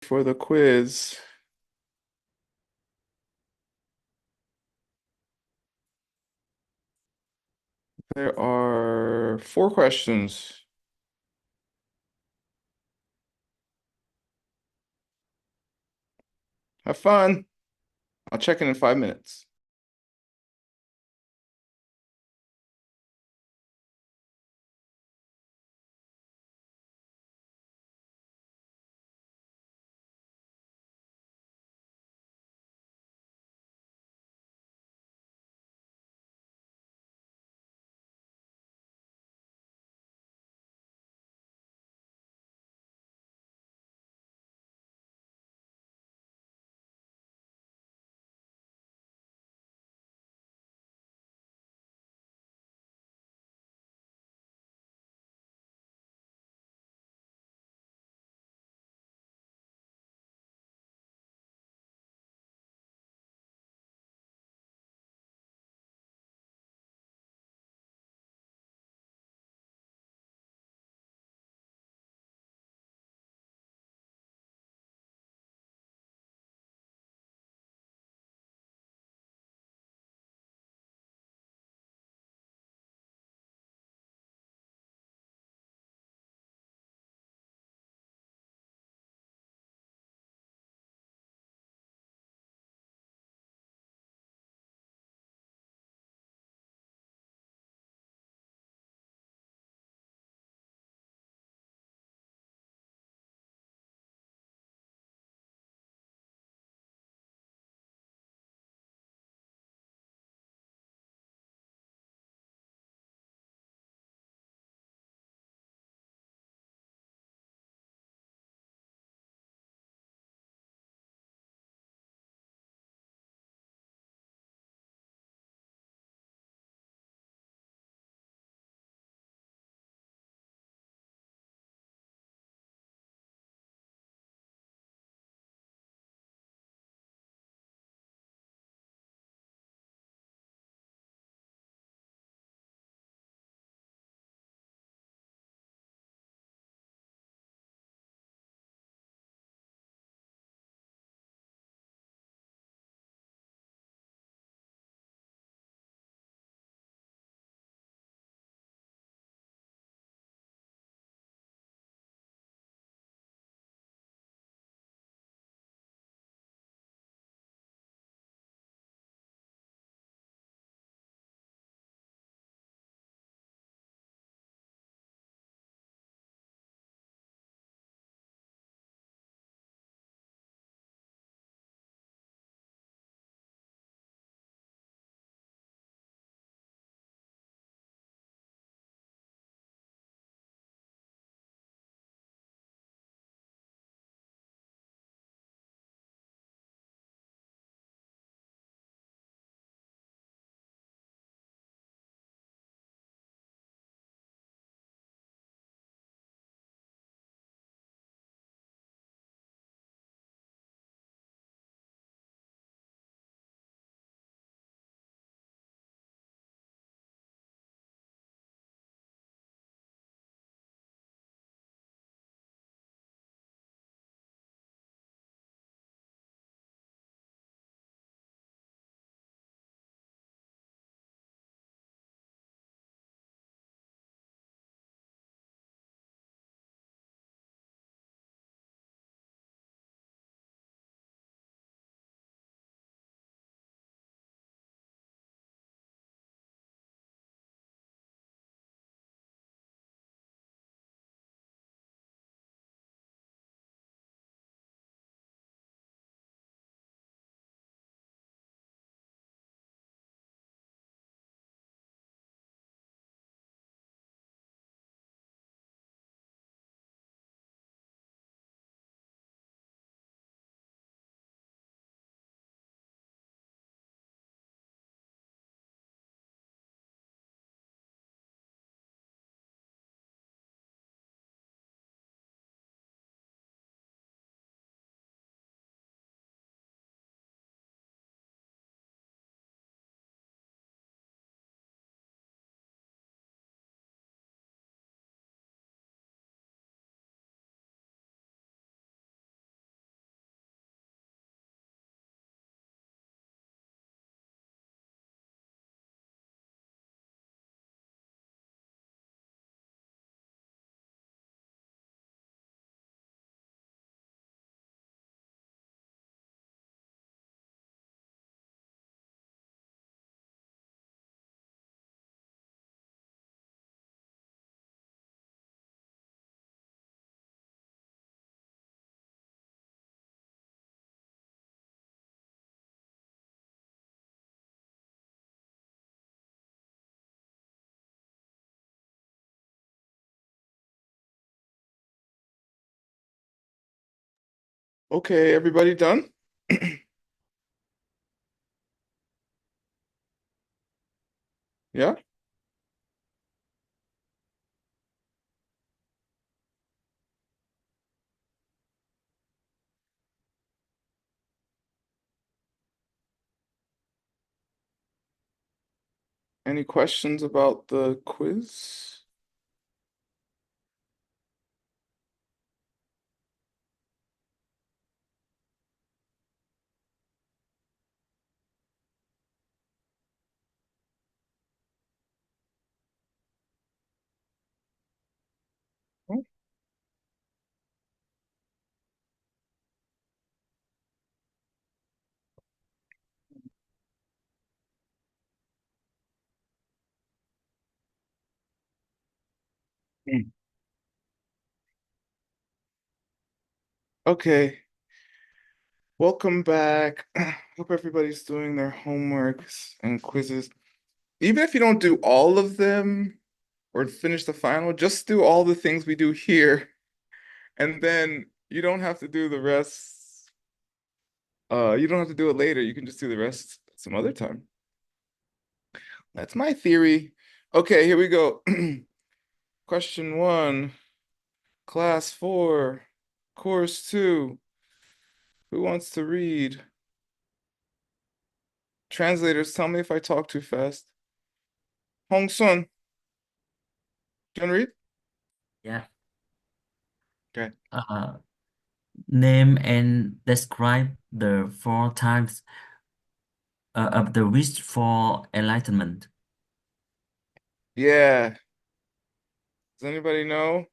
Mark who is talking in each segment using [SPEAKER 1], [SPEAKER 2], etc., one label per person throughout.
[SPEAKER 1] for the quiz. There are four questions. Have fun. I'll check in 5 minutes. Okay, everybody done? Yeah? Any questions about the quiz? Mm. Okay, welcome back. Hope everybody's doing their homeworks and quizzes. Even if you don't do all of them or finish the final, just do all the things we do here, and then you don't have to do the rest. You don't have to do it later. You can just do the rest some other time. That's my theory. Okay, here we go. Question one, class four, course two. Who wants to read? Translators, tell me if I talk too fast. Hong Sun, do you want to read?
[SPEAKER 2] Yeah.
[SPEAKER 1] Okay.
[SPEAKER 2] Uh, Name and describe the four types of the wish for enlightenment.
[SPEAKER 1] Yeah. Does anybody know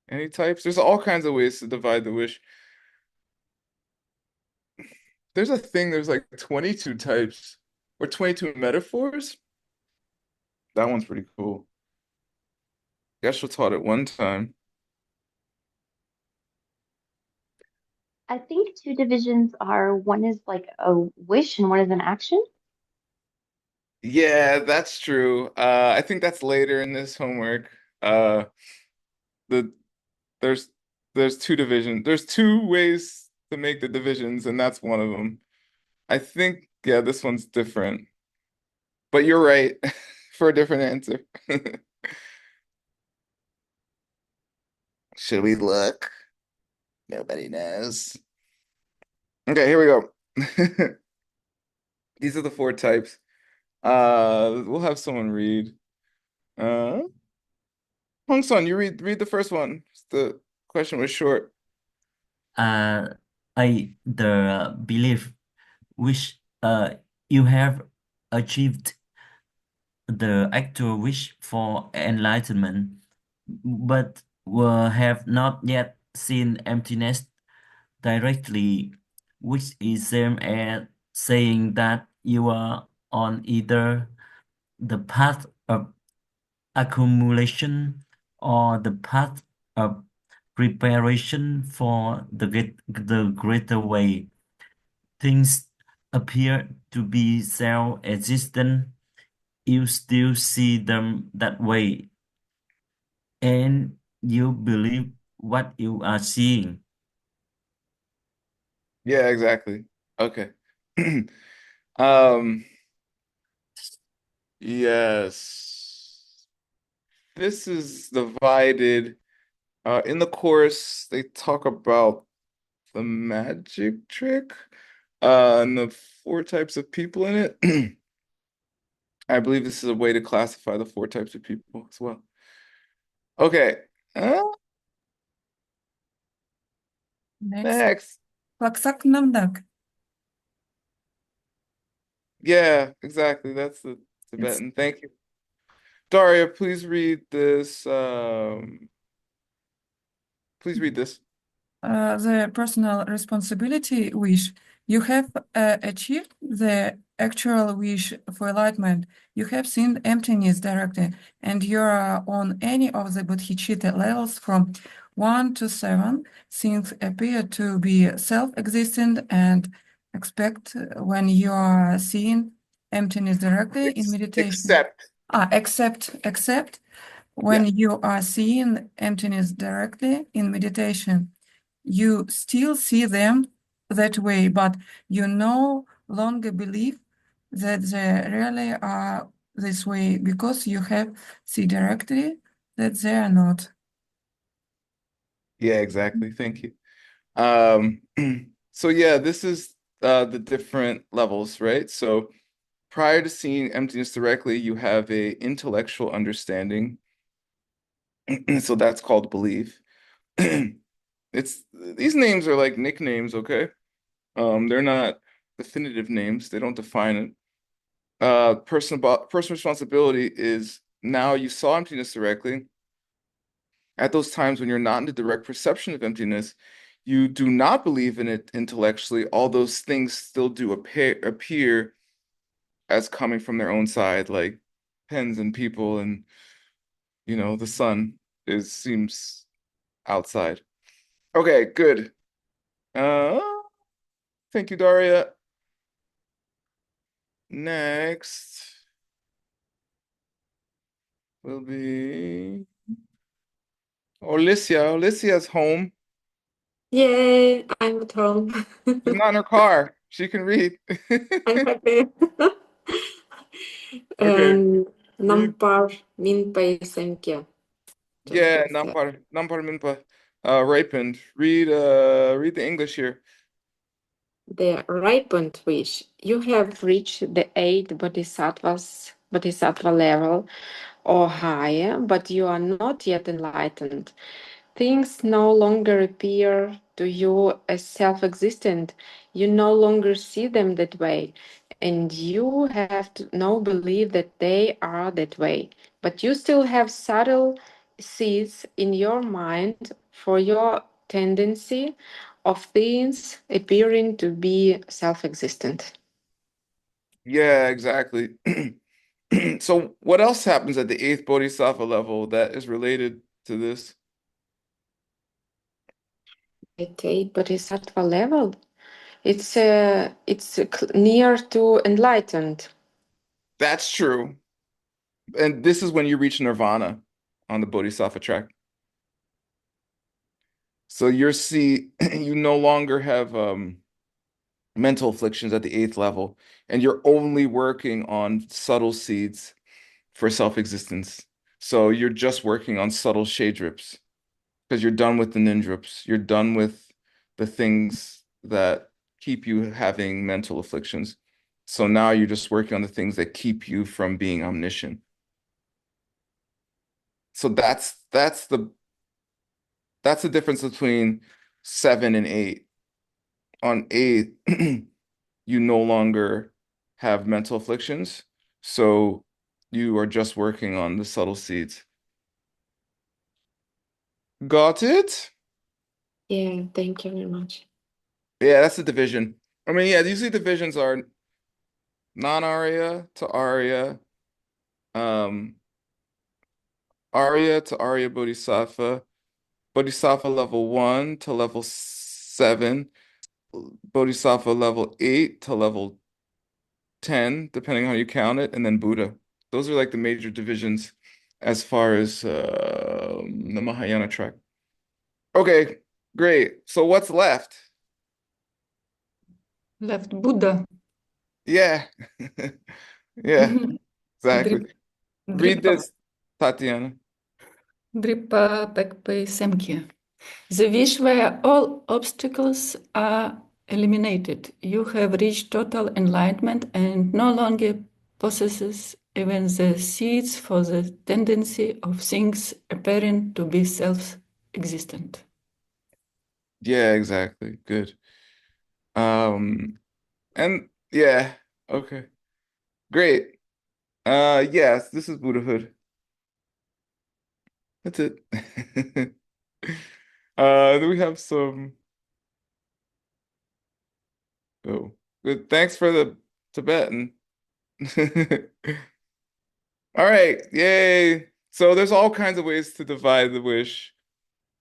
[SPEAKER 1] any types? There's all kinds of ways to divide the wish. There's a thing, there's like 22 types or 22 metaphors. That one's pretty cool. Geshe taught it one time.
[SPEAKER 3] I think two divisions are one is like a wish and one is an action.
[SPEAKER 1] Yeah, that's true. I think that's later in this homework. Uh, the there's there's two divisions. There's two ways to make the divisions, and that's one of them. I think, yeah, this one's different. But you're right for a different answer. Should we look? Nobody knows. Okay, here we go. These are the four types. We'll have someone read. Uh, Hong Son, you read the first one. The question was short.
[SPEAKER 2] Uh, the belief which you have achieved the actual wish for enlightenment, but have not yet seen emptiness directly, which is same as saying that you are on either the path of accumulation or the path of preparation for the greater way. Things appear to be self-existent. You still see them that way, and you believe what you are seeing.
[SPEAKER 1] Yeah, exactly. Okay. Um, yes. This is divided. In the course, they talk about the magic trick, and the four types of people in it. I believe this is a way to classify the four types of people as well. Okay.
[SPEAKER 4] Next.
[SPEAKER 1] Next.
[SPEAKER 4] Laksak namdak.
[SPEAKER 1] Yeah, exactly. That's the
[SPEAKER 4] It's
[SPEAKER 1] Tibetan. Thank you. Daria, please read this. Please read this.
[SPEAKER 4] the personal responsibility wish. You have achieved the actual wish for enlightenment. You have seen emptiness directly, and you are on any of the bodhicitta levels from 1 to 7. Things appear to be self-existent and expect when you are seeing emptiness directly in meditation.
[SPEAKER 1] Except,
[SPEAKER 4] Except when you are seeing emptiness directly in meditation, you still see them that way, but you no longer believe that they really are this way because you have see directly that they are not.
[SPEAKER 1] yeah, exactly. Thank you. So yeah, this is the different levels, right? So prior to seeing emptiness directly, you have a intellectual understanding. So that's called belief. It's these names are like nicknames, okay? They're not definitive names. They don't define it. Personal responsibility is now you saw emptiness directly. At those times when you're not in the direct perception of emptiness, you do not believe in it intellectually. All those things still do appear as coming from their own side, like pens and people, and the sun seems outside. Okay, good. Uh, thank you, Daria. Next will be Alicia. Alicia's home.
[SPEAKER 5] Yay, I'm at home.
[SPEAKER 1] She's not in her car. She can read.
[SPEAKER 5] I'm happy.
[SPEAKER 1] Okay, read.
[SPEAKER 5] Nampar Minpai Semke. Just
[SPEAKER 1] Yeah,
[SPEAKER 5] like that.
[SPEAKER 1] Nampar Minpa. Ripened. Read the English here.
[SPEAKER 5] The ripened wish. You have reached the 8 bodhisattva level or higher, but you are not yet enlightened. Things no longer appear to you as self-existent. You no longer see them that way, and you have to now believe that they are that way. But you still have subtle seeds in your mind for your tendency of things appearing to be self-existent.
[SPEAKER 1] Yeah, exactly. So what else happens at the 8th Bodhisattva level that is related to this?
[SPEAKER 5] At a bodhisattva level, it's near to enlightened.
[SPEAKER 1] That's true. And this is when you reach nirvana on the Bodhisattva track. So you no longer have mental afflictions at the 8th level, and you're only working on subtle seeds for self-existence. So you're just working on subtle shade drips because you're done with the nindrips. You're done with the things that keep you having mental afflictions. So now you're just working on the things that keep you from being omniscient. So that's the difference between 7 and 8. On 8, you no longer have mental afflictions, so you are just working on the subtle seeds. Got it?
[SPEAKER 5] Yeah, thank you very much.
[SPEAKER 1] Yeah, that's the division. I mean, yeah, usually divisions are non-Arya to Arya, um, Arya to Arya Bodhisattva, Bodhisattva level 1 to level 7, Bodhisattva level 8 to level 10, depending on how you count it, and then Buddha. Those are like the major divisions as far as the Mahayana track. Okay, great. So what's left?
[SPEAKER 6] Left Buddha.
[SPEAKER 1] Yeah. Yeah, exactly.
[SPEAKER 6] Drip,
[SPEAKER 1] Read
[SPEAKER 6] drip,
[SPEAKER 1] this, Tatiana.
[SPEAKER 6] Dripa Pekpe Semke. The wish where all obstacles are eliminated. You have reached total enlightenment and no longer possesses even the seeds for the tendency of things appearing to be self-existent.
[SPEAKER 1] Yeah, exactly. Good. And yeah, okay. Great. Yes, this is Buddhahood. That's it. Then we have some. Oh, good. Thanks for the Tibetan. All right, yay. So there's all kinds of ways to divide the wish.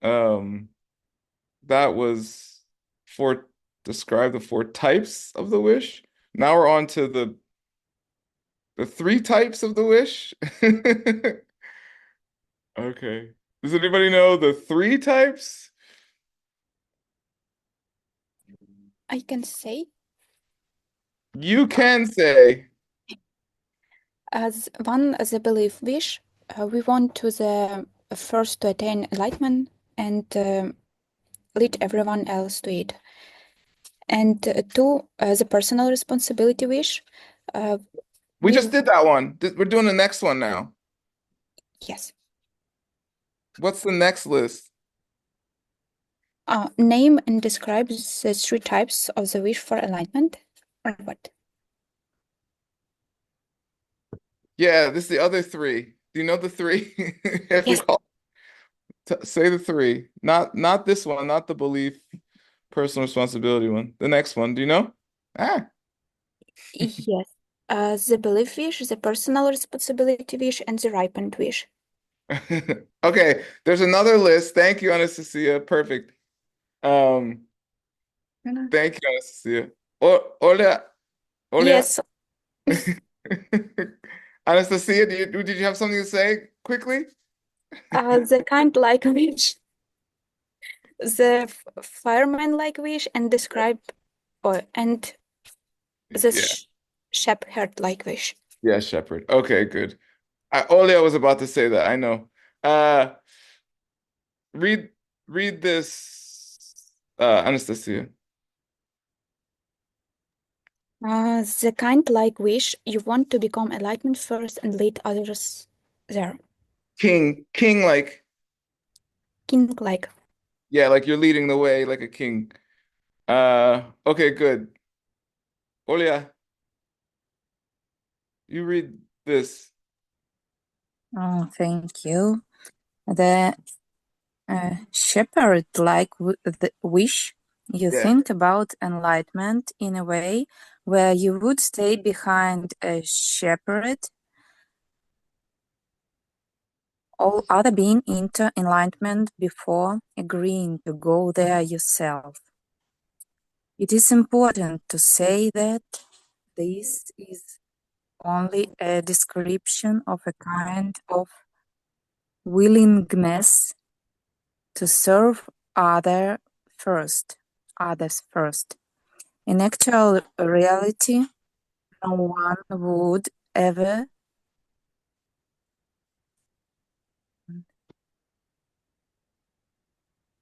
[SPEAKER 1] Um, that was describe the 4 types of the wish. Now we're on to the The three types of the wish? Okay. Does anybody know the three types?
[SPEAKER 7] I can say
[SPEAKER 1] You can say.
[SPEAKER 7] as one as a belief wish, we want to the first to attain enlightenment and lead everyone else to it. And two, as a personal responsibility wish,
[SPEAKER 1] We
[SPEAKER 7] we
[SPEAKER 1] just did that one. We're doing the next one now.
[SPEAKER 7] yes.
[SPEAKER 1] What's the next list?
[SPEAKER 7] Name and describe the three types of the wish for enlightenment, or what?
[SPEAKER 1] Yeah, this is the other three. Do you know the three? If you
[SPEAKER 7] Yes.
[SPEAKER 1] call, say the three. Not this one, not the belief, personal responsibility one. The next one. Do you know? Ah.
[SPEAKER 7] Yes. The belief wish, the personal responsibility wish, and the ripened wish.
[SPEAKER 1] Okay, there's another list. Thank you, Anastasia. Perfect. Um, thank you, Anastasia. Hola, hola.
[SPEAKER 7] Yes.
[SPEAKER 1] Anastasia, did you have something to say quickly?
[SPEAKER 7] The kind like wish, the fireman like wish, and describe, and the
[SPEAKER 1] Yeah,
[SPEAKER 7] shepherd like wish.
[SPEAKER 1] yeah, Shepherd. Okay, good. Olia was about to say that. I know. Uh, read read this, Anastasia.
[SPEAKER 7] The kind like wish, you want to become enlightenment first and lead others there.
[SPEAKER 1] King, like,
[SPEAKER 7] King like.
[SPEAKER 1] yeah, like you're leading the way like a king. Okay, good. Olia, you read this.
[SPEAKER 8] Oh, thank you. The shepherd-like the wish, you
[SPEAKER 1] Yeah.
[SPEAKER 8] think about enlightenment in a way where you would stay behind a shepherd, all other being into enlightenment before agreeing to go there yourself. It is important to say that this is only a description of a kind of willingness to serve others first. In actual reality, no one would ever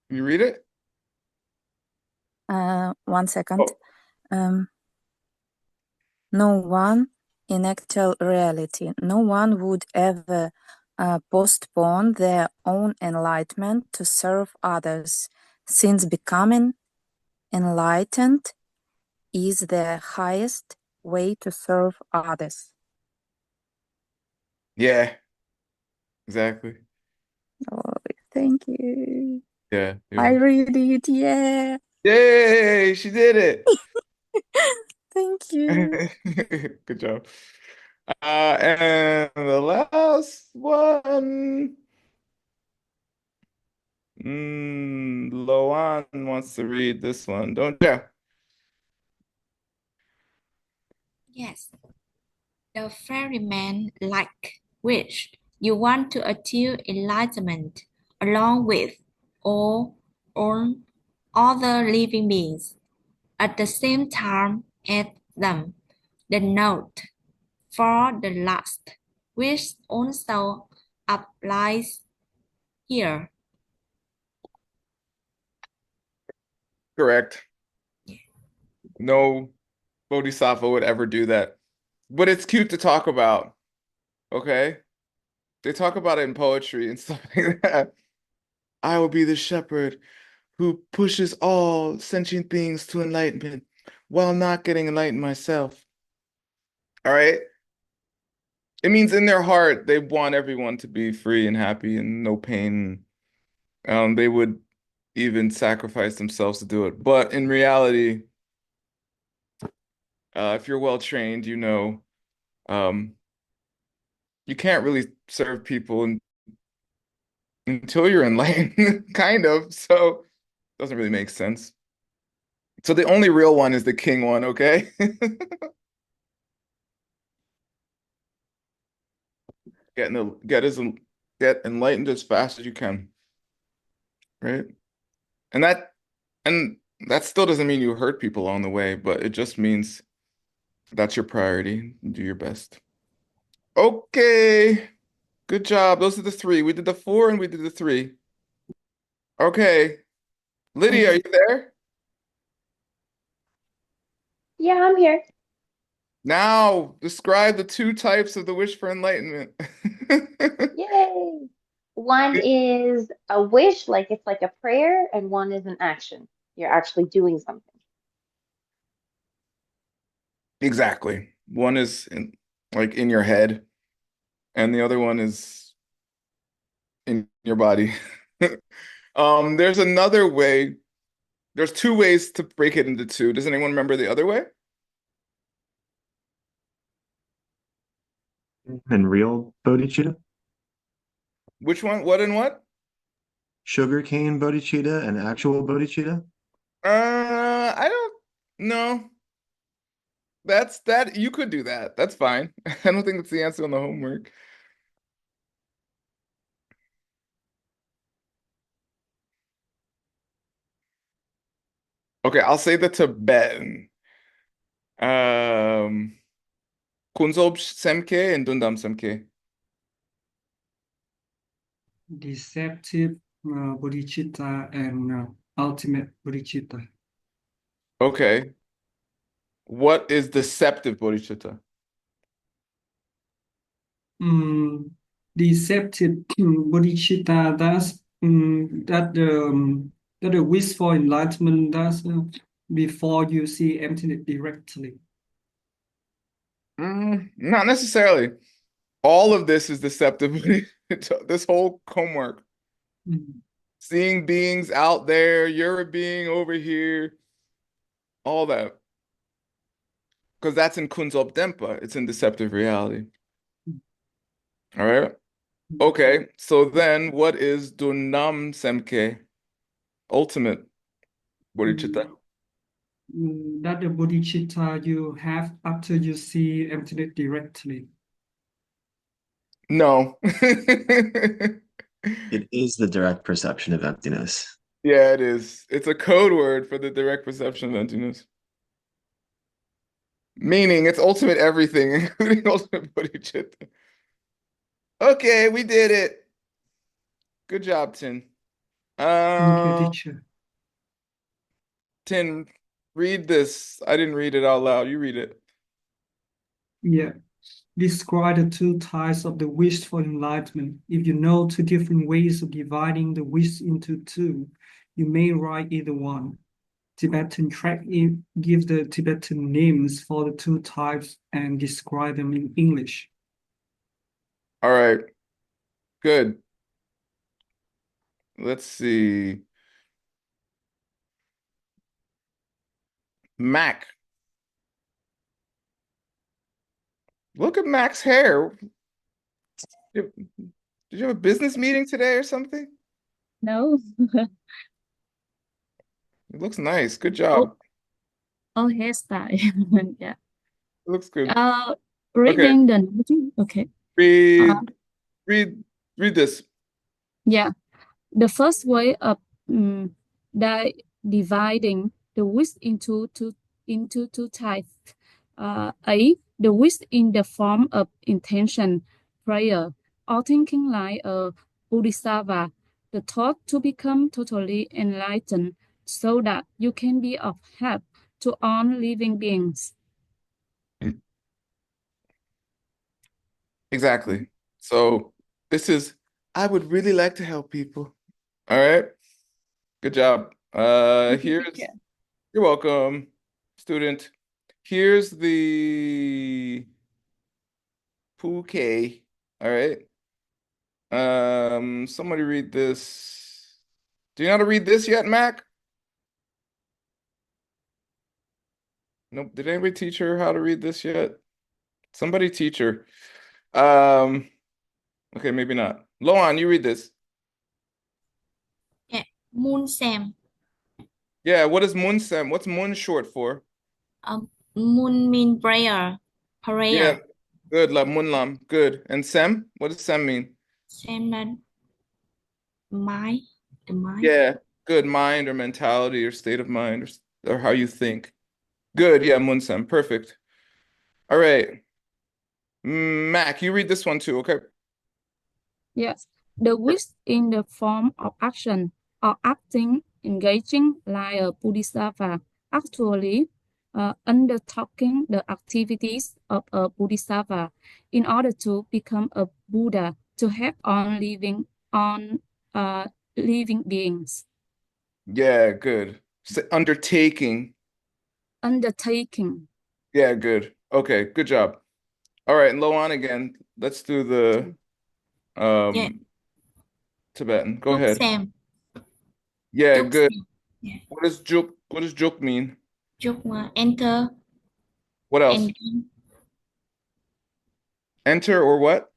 [SPEAKER 1] You read it?
[SPEAKER 8] one second.
[SPEAKER 1] Oh,
[SPEAKER 8] No one in actual reality, no one would ever postpone their own enlightenment to serve others, since becoming enlightened is the highest way to serve others.
[SPEAKER 1] yeah, exactly.
[SPEAKER 8] Oh, thank you.
[SPEAKER 1] Yeah,
[SPEAKER 8] I read it, yeah.
[SPEAKER 1] Yay, she did it.
[SPEAKER 8] Thank you.
[SPEAKER 1] Good job. And the last one. Loan wants to read this one, don't you?
[SPEAKER 9] Yes, the ferryman-like wish. You want to achieve enlightenment along with all other living beings. At the same time as them, the note for the last wish also applies here.
[SPEAKER 1] Correct. No Bodhisattva would ever do that. But it's cute to talk about, okay? They talk about it in poetry and stuff like that. I will be the shepherd who pushes all sentient beings to enlightenment while not getting enlightened myself. All right? It means in their heart, they want everyone to be free and happy and no pain. They would even sacrifice themselves to do it. But in reality, if you're well trained, you know, um, you can't really serve people until you're enlightened, kind of. So it doesn't really make sense. So the only real one is the king one, okay? Get enlightened as fast as you can, right? And that still doesn't mean you hurt people along the way, but it just means that's your priority. Do your best. Okay. Good job. Those are the three. We did the four and we did the three. Okay. Lydia, are you there?
[SPEAKER 3] Yeah, I'm here.
[SPEAKER 1] Now, describe the two types of the wish for enlightenment.
[SPEAKER 3] Yay. One is a wish, like it's like a prayer, and one is an action. You're actually doing something.
[SPEAKER 1] Exactly. One is like in your head, and the other one is in your body. There's another way. There's two ways to break it into two. Does anyone remember the other way?
[SPEAKER 10] And real bodhicitta,
[SPEAKER 1] Which one? What and what?
[SPEAKER 10] sugarcane bodhicitta, and actual bodhicitta.
[SPEAKER 1] I don't know. That you could do that. That's fine. I don't think that's the answer on the homework. Okay, I'll say the Tibetan. Um, Kunzob Semke and Dundam Semke.
[SPEAKER 11] Deceptive bodhicitta and ultimate bodhicitta.
[SPEAKER 1] Okay. What is deceptive bodhicitta?
[SPEAKER 11] Deceptive bodhicitta, that the wish for enlightenment, before you see emptiness directly.
[SPEAKER 1] Not necessarily. All of this is deceptive. This whole homework. Seeing beings out there, you're a being over here, all that. Because that's in Kunzop Dempa. It's in deceptive reality. All right. Okay. So then what is Dunam Semke? Ultimate bodhicitta.
[SPEAKER 11] That the bodhicitta you have after you see emptiness directly.
[SPEAKER 1] No.
[SPEAKER 10] It is the direct perception of emptiness.
[SPEAKER 1] Yeah, it is. It's a code word for the direct perception of emptiness. Meaning it's ultimate everything, including ultimate bodhicitta. Okay, we did it. Good job, Tin.
[SPEAKER 11] Thank you, teacher.
[SPEAKER 1] Tin, read this. I didn't read it out loud. You read it.
[SPEAKER 11] Yeah. Describe the two types of the wish for enlightenment. If you know two different ways of dividing the wish into two, you may write either one. Tibetan tract gives the Tibetan names for the two types and describe them in English.
[SPEAKER 1] All right. Good. Let's see. Mac. Look at Mac's hair. Did you have a business meeting today or something?
[SPEAKER 12] No.
[SPEAKER 1] It looks nice. Good job.
[SPEAKER 12] Oh, hairstyle. Yeah.
[SPEAKER 1] It looks good. Okay.
[SPEAKER 12] Reading the noting. Okay.
[SPEAKER 1] Read this.
[SPEAKER 12] Yeah. The first way of dividing the wish into two types. A, the wish in the form of intention, prayer, or thinking like a bodhisattva, the thought to become totally enlightened so that you can be of help to all living beings.
[SPEAKER 1] Exactly. So this is, I would really like to help people. All right. Good job. Here's, you're welcome, student. Here's the Pookie. All right. Somebody read this. Do you know how to read this yet, Mac? Nope. Did anybody teach her how to read this yet? Somebody teach her. Okay, maybe not. Loan, you read this.
[SPEAKER 9] Yeah. Moon Sam.
[SPEAKER 1] Yeah, what is Munsem? What's Mun short for?
[SPEAKER 9] Moon mean prayer.
[SPEAKER 1] Yeah. Good, la munlam. Good. And sem? What does sem mean?
[SPEAKER 9] Same mind, the mind.
[SPEAKER 1] Yeah, good mind or mentality or state of mind or how you think. Good, yeah, munsem. Perfect. All right. Mac, you read this one too, okay?
[SPEAKER 12] Yes, the wish in the form of action or acting, engaging like a Bodhisattva, actually undertaking the activities of a Bodhisattva in order to become a Buddha, to help on living beings.
[SPEAKER 1] Yeah, good. Undertaking.
[SPEAKER 12] Undertaking.
[SPEAKER 1] Yeah, good. Okay, good job. All right, and low on again. Let's do the
[SPEAKER 9] Yeah,
[SPEAKER 1] Tibetan. Go
[SPEAKER 9] juk
[SPEAKER 1] ahead.
[SPEAKER 9] xem,
[SPEAKER 1] Yeah,
[SPEAKER 9] juk
[SPEAKER 1] good.
[SPEAKER 9] xem. Yeah,
[SPEAKER 1] What does juk mean?
[SPEAKER 9] juk enter,
[SPEAKER 1] What else?
[SPEAKER 9] engage,
[SPEAKER 1] Enter or what?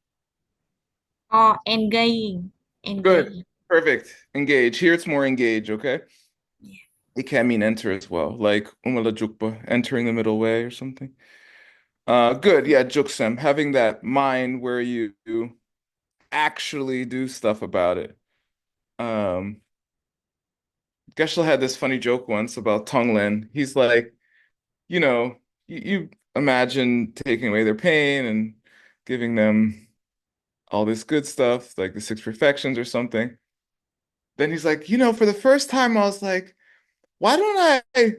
[SPEAKER 9] or engaging,
[SPEAKER 1] Good.
[SPEAKER 9] engaging.
[SPEAKER 1] Perfect. Engage. Here it's more engage, okay?
[SPEAKER 9] Yeah.
[SPEAKER 1] It can mean enter as well, like umala jukpa, entering the middle way or something. Good. Yeah, juksem, having that mind where you actually do stuff about it. Geshe had this funny joke once about Tonglen. He's like, you imagine taking away their pain and giving them all this good stuff, like the six perfections or something. Then he's like, for the first time, I was like, why don't I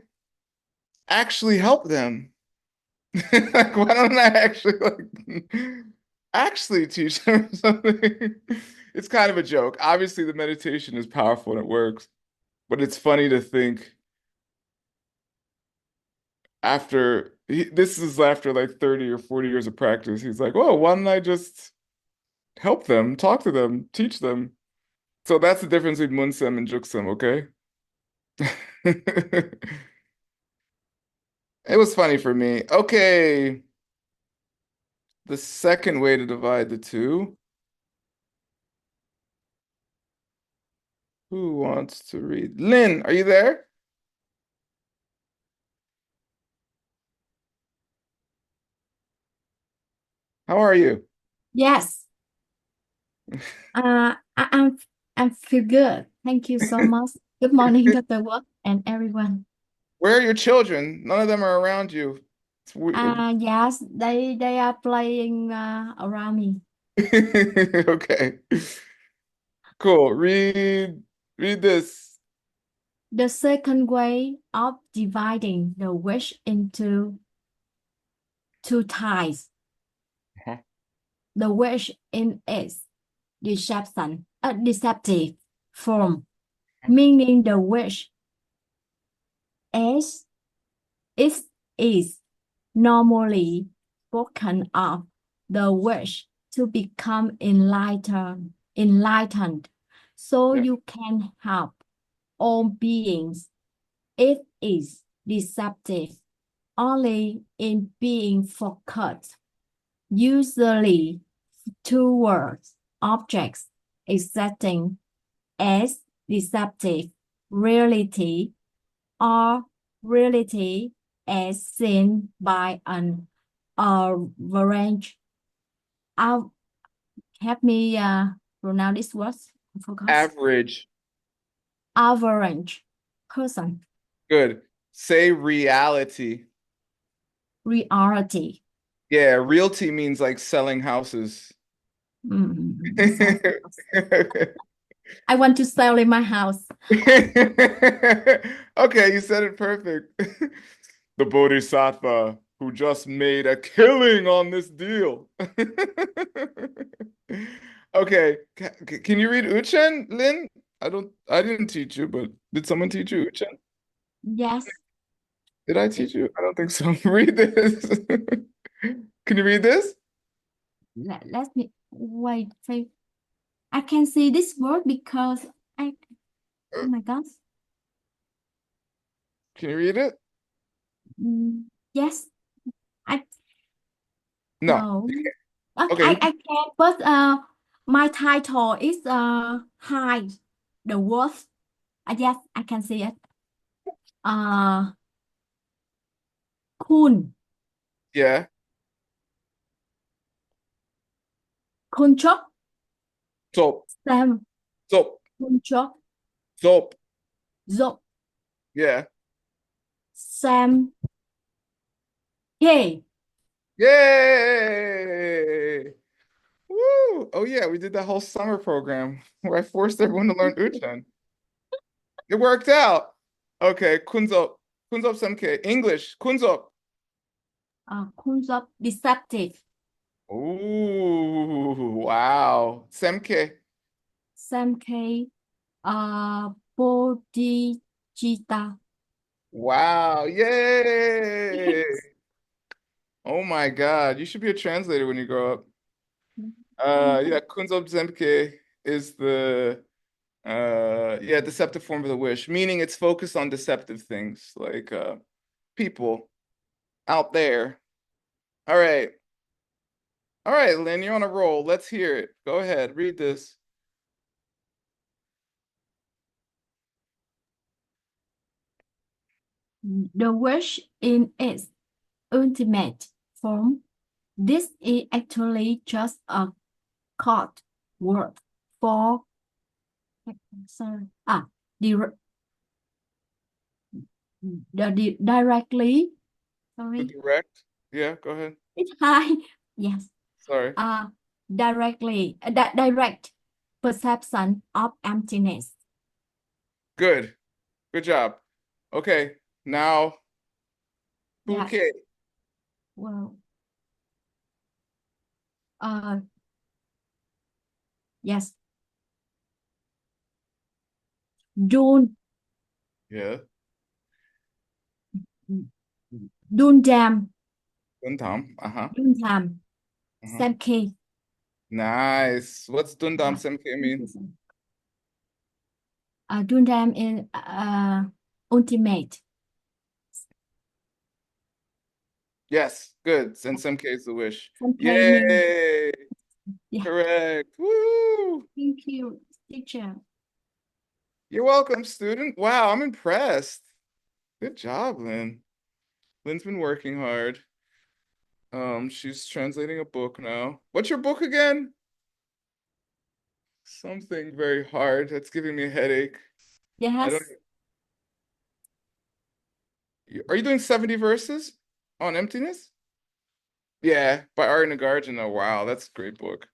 [SPEAKER 1] actually help them? Like, why don't I actually teach them something? It's kind of a joke. Obviously, the meditation is powerful and it works, but it's funny to think this is after like 30 or 40 years of practice. He's like, oh, why don't I just help them, talk to them, teach them? So that's the difference between Munsem and Juksem, okay? It was funny for me. Okay. The second way to divide the two. Who wants to read? Lynn, are you there? How are you?
[SPEAKER 13] Yes, I'm feel good. Thank you so much. Good morning, Dr. Work and everyone.
[SPEAKER 1] Where are your children? None of them are around you.
[SPEAKER 13] Yes, they are playing around me.
[SPEAKER 1] Okay. Cool. Read this.
[SPEAKER 13] The second way of dividing the wish into two types.
[SPEAKER 1] Huh?
[SPEAKER 13] The wish in its deceptive form, meaning the wish as it is normally spoken of, the wish to become enlightened, so
[SPEAKER 1] Yeah.
[SPEAKER 13] you can help all beings. It is deceptive only in being focused, usually towards objects existing as deceptive reality or reality as seen by an average. Help me pronounce this word. Focus.
[SPEAKER 1] Average.
[SPEAKER 13] Average person.
[SPEAKER 1] Good. Say reality.
[SPEAKER 13] Reality.
[SPEAKER 1] Yeah, realty means like selling houses.
[SPEAKER 13] Sell house. I want to sell in my house.
[SPEAKER 1] Okay, you said it perfect. The Bodhisattva who just made a killing on this deal. Okay, can you read Uchen, Lin? I didn't teach you, but did someone teach you Uchen?
[SPEAKER 13] Yes.
[SPEAKER 1] Did I teach you? I don't think so. Read this. Can you read this?
[SPEAKER 13] Let me wait. I can see this word because oh my gosh.
[SPEAKER 1] Can you read it?
[SPEAKER 13] Yes. I
[SPEAKER 1] No.
[SPEAKER 13] no.
[SPEAKER 1] Okay.
[SPEAKER 13] I can, but my title is hide the words. Yes, I can see it. Cool.
[SPEAKER 1] Yeah.
[SPEAKER 13] Kunchok,
[SPEAKER 1] Soap.
[SPEAKER 13] Sam,
[SPEAKER 1] Soap.
[SPEAKER 13] Kunchok,
[SPEAKER 1] Soap.
[SPEAKER 13] Zop,
[SPEAKER 1] Yeah.
[SPEAKER 13] Sam, K.
[SPEAKER 1] Yay! Woo! Oh yeah, we did that whole summer program where I forced everyone to learn Uchan. It worked out. Okay, Kunzop. Kunzop Samke. English. Kunzop.
[SPEAKER 13] Kunzop, deceptive,
[SPEAKER 1] Ooh, wow. Semke.
[SPEAKER 13] Sam K. Bodhicitta.
[SPEAKER 1] Wow. Yay. Oh my God. You should be a translator when you grow up. Yeah, Kunzop Zemke is the deceptive form of the wish, meaning it's focused on deceptive things like people out there. All right. All right, Lynn, you're on a roll. Let's hear it. Go ahead, read this.
[SPEAKER 13] The wish in its ultimate form. This is actually just a code word for sorry, dir directly. Sorry,
[SPEAKER 1] Direct. Yeah, go ahead.
[SPEAKER 13] it's high. Yes.
[SPEAKER 1] Sorry.
[SPEAKER 13] Direct perception of emptiness.
[SPEAKER 1] Good. Good job. Okay, now
[SPEAKER 13] Yeah.
[SPEAKER 1] bouquet.
[SPEAKER 13] Well, yes. Dun
[SPEAKER 1] Yeah.
[SPEAKER 13] Dundam.
[SPEAKER 1] Dundam. Uh-huh.
[SPEAKER 13] Dundam.
[SPEAKER 1] Uh-huh.
[SPEAKER 13] Semke.
[SPEAKER 1] Nice. What's Dundam Semke mean?
[SPEAKER 13] Dundam is ultimate.
[SPEAKER 1] Yes, good. And Semke is the wish.
[SPEAKER 13] Semke
[SPEAKER 1] Yay!
[SPEAKER 13] Yeah.
[SPEAKER 1] Correct. Woo!
[SPEAKER 13] Thank you, teacher.
[SPEAKER 1] You're welcome, student. Wow, I'm impressed. Good job, Lynn. Lynn's been working hard. She's translating a book now. What's your book again? Something very hard. That's giving me a headache. I don't.
[SPEAKER 13] Yes.
[SPEAKER 1] Are you doing 70 verses on emptiness? Yeah, by Art Nagarjuna. Oh, wow, that's a great book.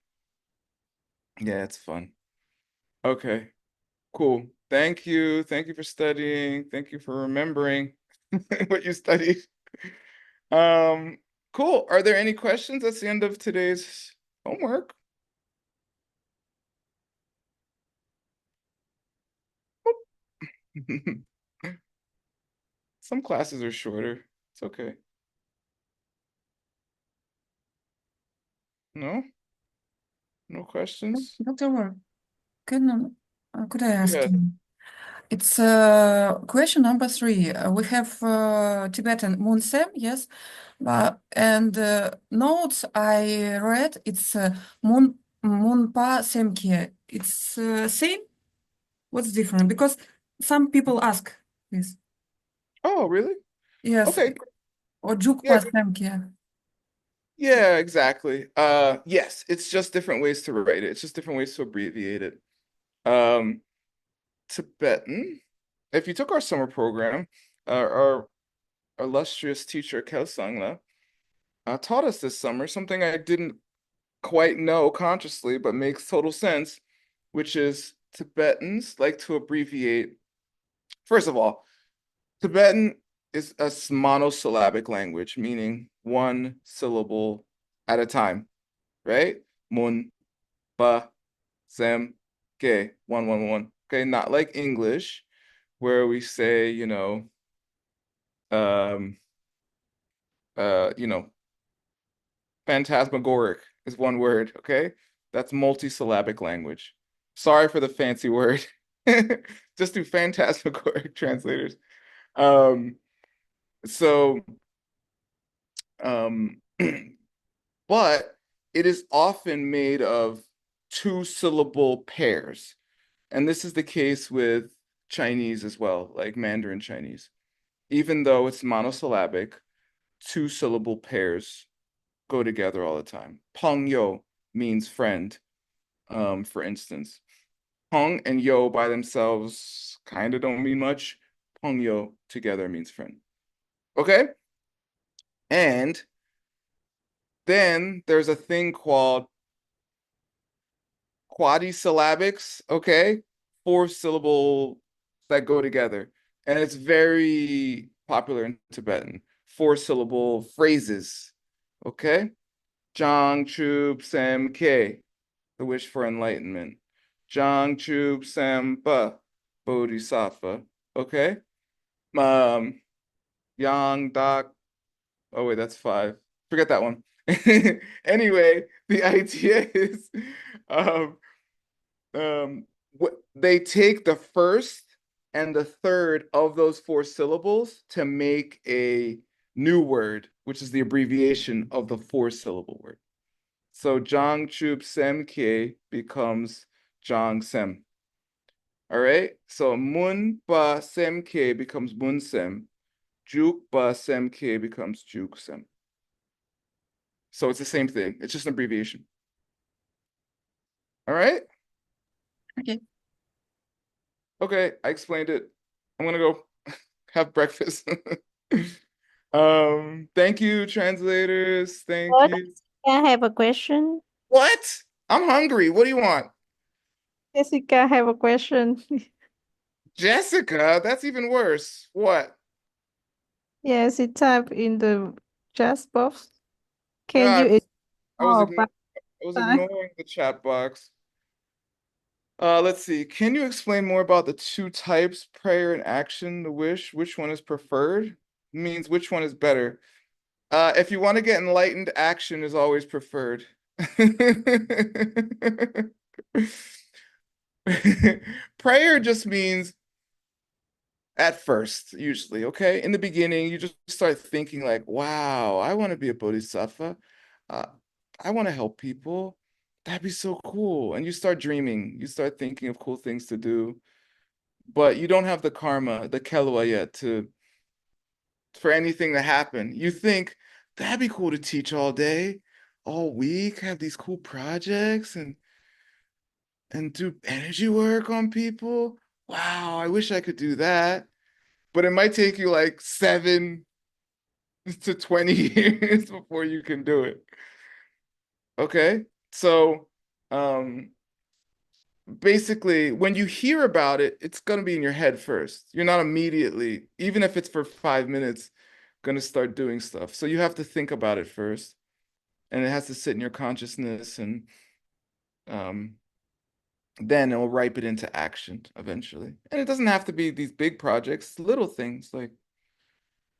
[SPEAKER 1] Yeah, it's fun. Okay, cool. Thank you. Thank you for studying. Thank you for remembering what you studied. Cool. Are there any questions? That's the end of today's homework. Some classes are shorter. It's okay. No? No questions?
[SPEAKER 4] Doctor, could I ask
[SPEAKER 1] Yeah.
[SPEAKER 4] you? It's question number 3. We have Tibetan Munsem, yes, and notes I read, it's Munpa Semkye. It's same? What's different? Because some people ask this.
[SPEAKER 1] Oh, really?
[SPEAKER 4] Yes,
[SPEAKER 1] Okay.
[SPEAKER 4] or
[SPEAKER 1] Yeah.
[SPEAKER 4] Jukpa Semkye.
[SPEAKER 1] Yeah, exactly. Yes, it's just different ways to write it. It's just different ways to abbreviate it. Tibetan. If you took our summer program, our illustrious teacher Kelsangla taught us this summer something I didn't quite know consciously, but makes total sense, which is Tibetans like to abbreviate. First of all, Tibetan is a monosyllabic language, meaning one syllable at a time, right? Mun, ba, sem, ke, one, one, one. Okay, not like English, where we say, um, you know, phantasmagoric is one word, okay? That's multisyllabic language. Sorry for the fancy word. Just do phantasmagoric translators. Um, so, um, but it is often made of two-syllable pairs. And this is the case with Chinese as well, like Mandarin Chinese. Even though it's monosyllabic, two-syllable pairs go together all the time. 朋友 means friend, for instance. Peng and yo by themselves kind of don't mean much. Peng yo together means friend. Okay? And then there's a thing called quadrisyllabics, okay? 4-syllable that go together. And it's very popular in Tibetan. 4-syllable phrases, okay? Jang Chub Sam Ke, the wish for enlightenment. Jang Chub Sam Ba, Bodhisattva, okay? Yang Dak, oh wait, that's 5. Forget that one. Anyway, the idea is um, they take the first and the third of those 4 syllables to make a new word, which is the abbreviation of the 4-syllable word. So Jang Chub Sem Ke becomes Jang Sem. All right. So Mun Ba Sem Ke becomes Mun Sem. Juk Ba Sem Ke becomes Juk Sem. So it's the same thing. It's just an abbreviation. All right.
[SPEAKER 4] Okay.
[SPEAKER 1] Okay, I explained it. I'm gonna go have breakfast. Thank you, translators. Thank
[SPEAKER 14] What?
[SPEAKER 1] you.
[SPEAKER 14] I have a question.
[SPEAKER 1] What? I'm hungry. What do you want?
[SPEAKER 14] Jessica, I have a question.
[SPEAKER 1] Jessica, that's even worse. What?
[SPEAKER 14] Yes, it type in the chat box. Can
[SPEAKER 1] Yeah,
[SPEAKER 14] you
[SPEAKER 1] I was
[SPEAKER 14] ignore
[SPEAKER 1] I was ignoring the chat box. Let's see. Can you explain more about the 2 types, prayer and action, the wish? Which one is preferred? Means which one is better? If you want to get enlightened, action is always preferred. Prayer just means at first, usually, okay? In the beginning, you just start thinking like, wow, I want to be a bodhisattva. Uh, I want to help people. That'd be so cool. And you start dreaming. You start thinking of cool things to do. But you don't have the karma, the kelwa yet for anything to happen. You think, that'd be cool to teach all day, all week, have these cool projects and do energy work on people. Wow, I wish I could do that. But it might take you like 7 to 20 years before you can do it. Okay? So, basically, when you hear about it, it's going to be in your head first. You're not immediately, even if it's for 5 minutes, going to start doing stuff. So you have to think about it first, and it has to sit in your consciousness, and then it will ripen into action eventually. And it doesn't have to be these big projects, little things like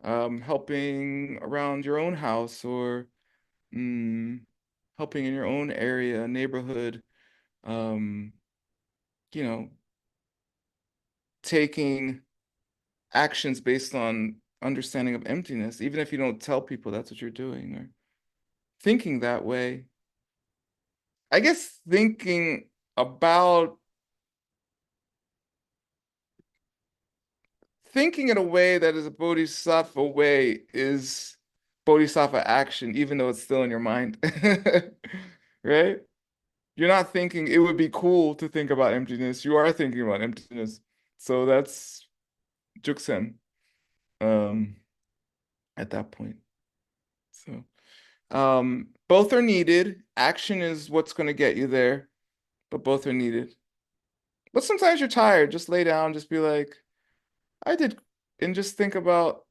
[SPEAKER 1] helping around your own house or helping in your own area, neighborhood, you know, taking actions based on understanding of emptiness, even if you don't tell people that's what you're doing or thinking that way. I guess thinking about thinking in a way that is a bodhisattva way is bodhisattva action, even though it's still in your mind. Right? You're not thinking it would be cool to think about emptiness. You are thinking about emptiness. So that's Juksem at that point. So both are needed. Action is what's going to get you there, but both are needed. But sometimes you're tired. Just lay down, just be like, I did, and just think about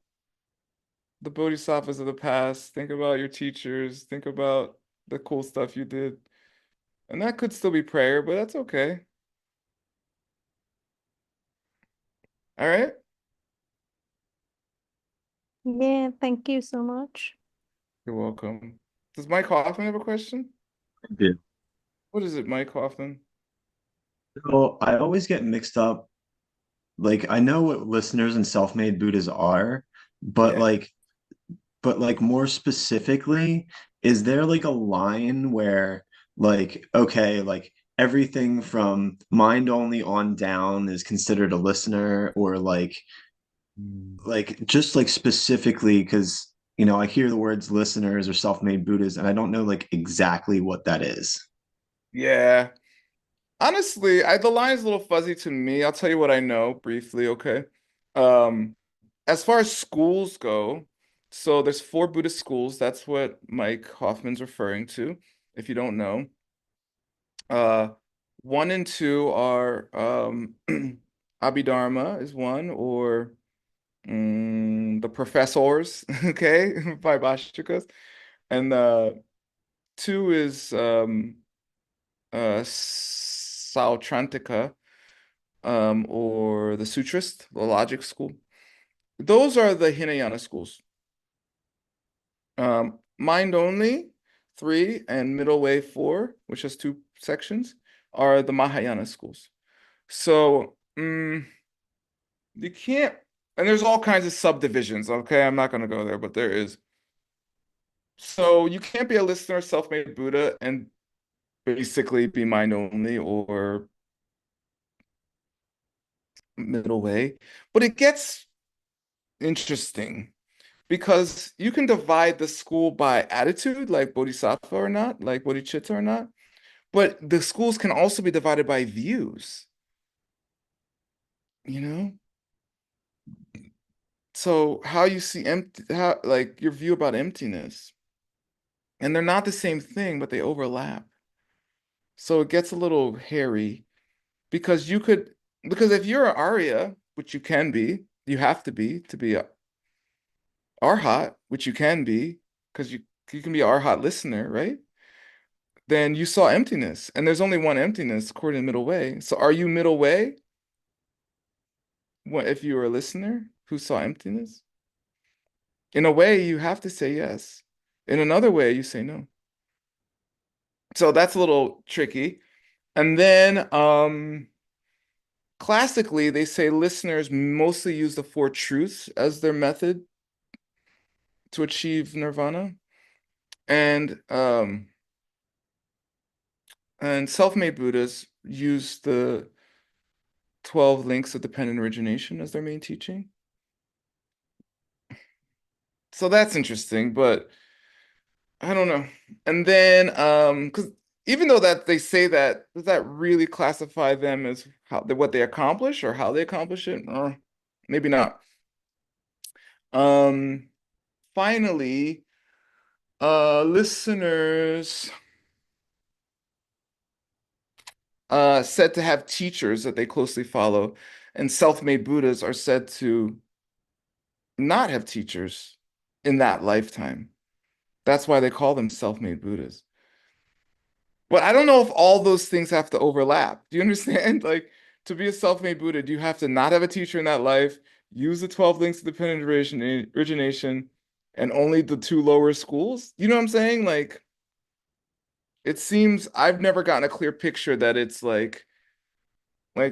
[SPEAKER 1] the bodhisattvas of the past. Think about your teachers. Think about the cool stuff you did. And that could still be prayer, but that's okay. All right?
[SPEAKER 14] Yeah, thank you so much.
[SPEAKER 1] You're welcome. Does Mike Hoffman have a question?
[SPEAKER 10] I do.
[SPEAKER 1] What is it, Mike Hoffman?
[SPEAKER 10] So I always get mixed up. Like I know what listeners and self-made Buddhas are, but
[SPEAKER 1] Yeah.
[SPEAKER 10] like more specifically, is there like a line where like okay, like everything from mind only on down is considered a listener or like just like specifically because I hear the words listeners or self-made Buddhas and I don't know like exactly what that is.
[SPEAKER 1] Yeah. Honestly, the line's a little fuzzy to me. I'll tell you what I know briefly, okay? Um, as far as schools go, so there's four Buddhist schools. That's what Mike Hoffman's referring to, if you don't know. Uh, one and two are Abhidharma is one, or the professors, okay, by Vaishnavism. And two is Sautrantika, or the Sutrist, the logic school. Those are the Hinayana schools. Mind only, three, and middle way, four, which has two sections, are the Mahayana schools. So, you can't, and there's all kinds of subdivisions, okay? I'm not going to go there, but there is. So you can't be a listener, self-made Buddha, and basically be mind only or middle way. But it gets interesting because you can divide the school by attitude, like bodhisattva or not, like bodhicitta or not. But the schools can also be divided by views, you know? So how you see empty, how like your view about emptiness. And they're not the same thing, but they overlap. So it gets a little hairy because because if you're an Arya, which you can be, you have to be a Arhat, which you can be, because you can be an Arhat listener, right? Then you saw emptiness, and there's only one emptiness according to middle way. So are you middle way? What if you were a listener who saw emptiness? In a way, you have to say yes. In another way, you say no. So that's a little tricky. And then classically, they say listeners mostly use the four truths as their method to achieve nirvana. And self-made Buddhas use the 12 links of dependent origination as their main teaching. So that's interesting, but I don't know. And then because even though that they say that, does that really classify them as what they accomplish or how they accomplish it? Or maybe not. Um Finally, listeners said to have teachers that they closely follow, and self-made Buddhas are said to not have teachers in that lifetime. That's why they call them self-made Buddhas. But I don't know if all those things have to overlap. Do you understand? Like, to be a self-made Buddha, do you have to not have a teacher in that life, use the 12 links of dependent origination, and only the two lower schools? You know what I'm saying? Like, it seems I've never gotten a clear picture that it's like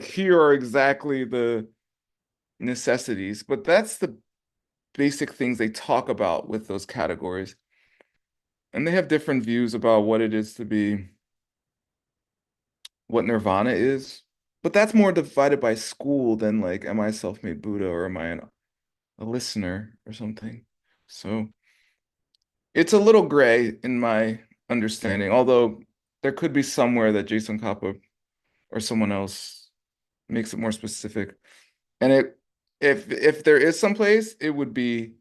[SPEAKER 1] here are exactly the necessities, but that's the basic things they talk about with those categories. And they have different views about what it is to be, what nirvana is. But that's more divided by school than like, am I a self-made Buddha or am I a listener or something? So it's a little gray in my understanding, although there could be somewhere that Jason Kappa or someone else makes it more specific. And if there is some place, it would be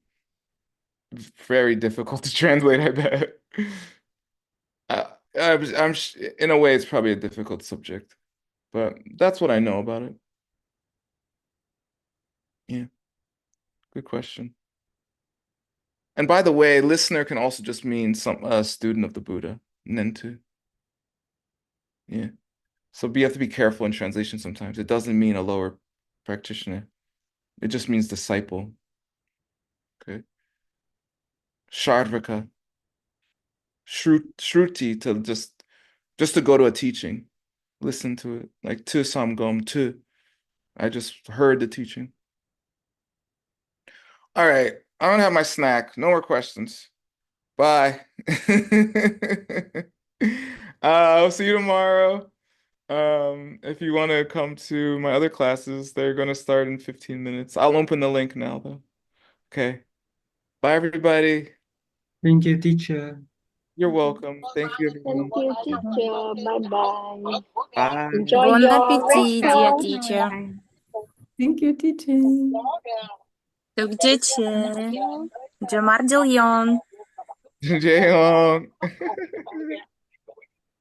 [SPEAKER 1] very difficult to translate, I bet. In a way, it's probably a difficult subject, but that's what I know about it. Yeah, good question. And by the way, listener can also just mean some student of the Buddha, Nentu. Yeah. So you have to be careful in translation sometimes. It doesn't mean a lower practitioner. It just means disciple. Okay. Shardvaka. Shruti to just to go to a teaching. Listen to it. Like to samgom to. I just heard the teaching. All right. I don't have my snack. No more questions. Bye. I'll see you tomorrow. If you want to come to my other classes, they're going to start in 15 minutes. I'll open the link now, though. Okay. Bye, everybody.
[SPEAKER 11] Thank you, teacher.
[SPEAKER 1] You're welcome. Thank you, everyone.
[SPEAKER 3] Thank you, teacher. Bye-bye.
[SPEAKER 1] Bye.
[SPEAKER 3] Enjoy
[SPEAKER 8] Bon
[SPEAKER 3] your
[SPEAKER 8] appetit, dear
[SPEAKER 3] restaurant.
[SPEAKER 8] teacher.
[SPEAKER 6] Thank you, teacher.
[SPEAKER 8] Çok teacher. Jomar Jilyon.
[SPEAKER 1] Jaehyung.